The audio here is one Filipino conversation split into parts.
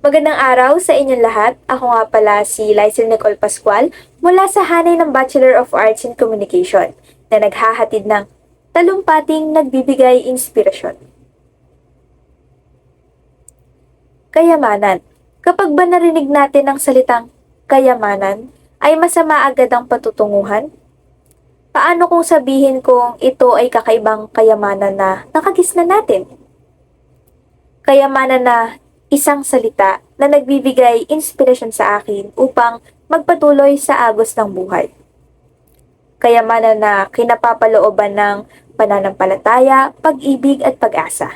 Magandang araw sa inyong lahat. Ako nga pala si Liza Nicole Pascual mula sa hanay ng Bachelor of Arts in Communication na naghahatid ng talumpating nagbibigay inspirasyon. Kayamanan. Kapag ba narinig natin ang salitang kayamanan, ay masama agad ang patutunguhan? Paano kung sabihin kong ito ay kakaibang kayamanan na nakagisnan natin? Kayamanan na isang salita na nagbibigay inspirasyon sa akin upang magpatuloy sa agos ng buhay. Kayamanan na kinapapalooban ng pananampalataya, pag-ibig at pag-asa.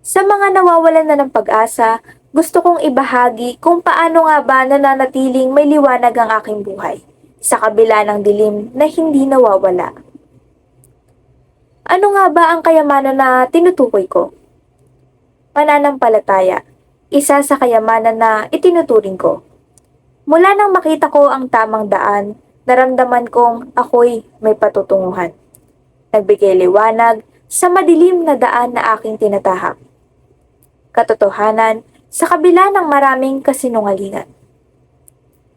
Sa mga nawawalan na ng pag-asa, gusto kong ibahagi kung paano nga ba nananatiling may liwanag ang aking buhay sa kabila ng dilim na hindi nawawala. Ano nga ba ang kayamanan na tinutukoy ko? Pananampalataya, isa sa kayamanan na itinuturing ko. Mula nang makita ko ang tamang daan, naramdaman kong ako'y may patutunguhan. Nagbigay liwanag sa madilim na daan na aking tinatahak. Katotohanan sa kabila ng maraming kasinungalingan.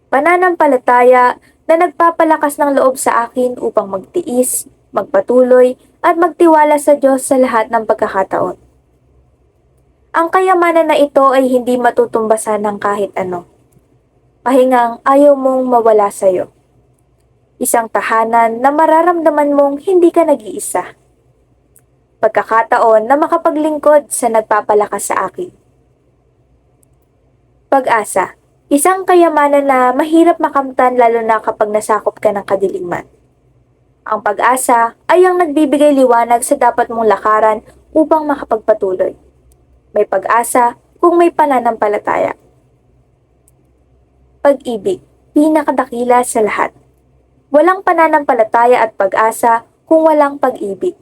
Pananampalataya na nagpapalakas ng loob sa akin upang magtiis, magpatuloy, at magtiwala sa Diyos sa lahat ng pagkakataon. Ang kayamanan na ito ay hindi matutumbasan ng kahit ano. Pahingang ayaw mong mawala sa'yo. Isang tahanan na mararamdaman mong hindi ka nag-iisa. Pagkakataon na makapaglingkod sa nagpapalakas sa akin. Pag-asa, isang kayamanan na mahirap makamtan lalo na kapag nasakop ka ng kadiliman. Ang pag-asa ay ang nagbibigay liwanag sa dapat mong lakaran upang makapagpatuloy. May pag-asa kung may pananampalataya. Pag-ibig, pinakadakila sa lahat. Walang pananampalataya at pag-asa kung walang pag-ibig.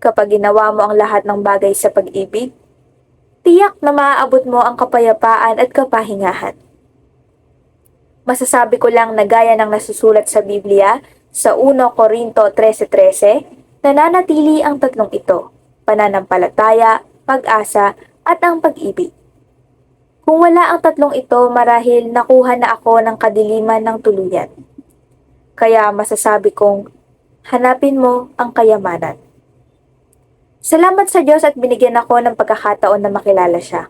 Kapag ginawa mo ang lahat ng bagay sa pag-ibig, tiyak na maaabot mo ang kapayapaan at kapahingahan. Masasabi ko lang na gaya ng nasusulat sa Biblia sa 1 Corinto 13:13, nananatili ang tatlong ito, pananampalataya, pag-asa, at ang pag-ibig. Kung wala ang tatlong ito, marahil nakuha na ako ng kadiliman ng tuluyan. Kaya masasabi kong, hanapin mo ang kayamanan. Salamat sa Diyos at binigyan ako ng pagkakataon na makilala siya.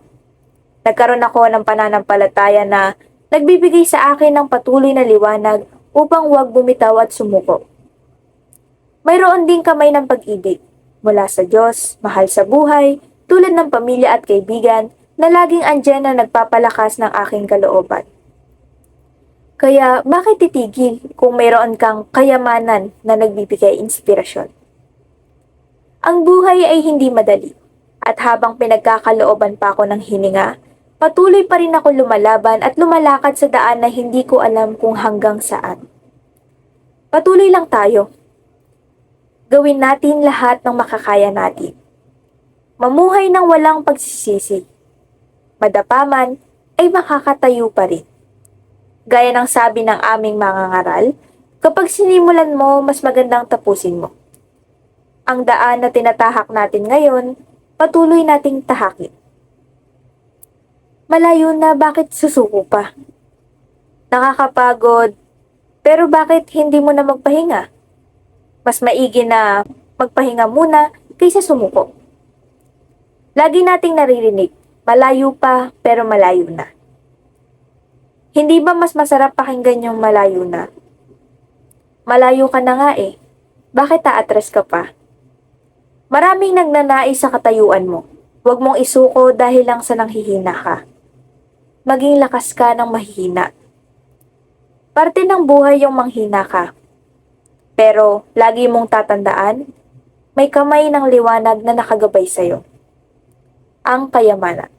Nagkaroon ako ng pananampalataya na nagbibigay sa akin ng patuloy na liwanag upang huwag bumitaw at sumuko. Mayroon ding kamay ng pag-ibig mula sa Diyos, mahal sa buhay, tulad ng pamilya at kaibigan na laging andyan na nagpapalakas ng aking kalooban. Kaya bakit titigil kung mayroon kang kayamanan na nagbibigay inspirasyon? Ang buhay ay hindi madali at habang pinagkakalooban pa ako ng hininga, patuloy pa rin ako lumalaban at lumalakad sa daan na hindi ko alam kung hanggang saan. Patuloy lang tayo. Gawin natin lahat ng makakaya natin. Mamuhay ng walang pagsisisi. Madapa man, ay makakatayo pa rin. Gaya ng sabi ng aming mga ngaral, kapag sinimulan mo, mas magandang tapusin mo. Ang daan na tinatahak natin ngayon, patuloy nating tahakin. Malayo na, bakit susuko pa? Nakakapagod, pero bakit hindi mo na magpahinga? Mas maigi na magpahinga muna kaysa sumuko. Lagi nating naririnig, malayo pa pero malayo na. Hindi ba mas masarap pakinggan yung malayo na? Malayo ka na nga eh. Bakit aatras ka pa? Maraming nagnanais sa katayuan mo. Huwag mong isuko dahil lang sa nanghihina ka. Maging lakas ka ng mahihina. Parte ng buhay yung manghina ka. Pero lagi mong tatandaan, may kamay ng liwanag na nakagabay sa'yo. Ang kayamanan.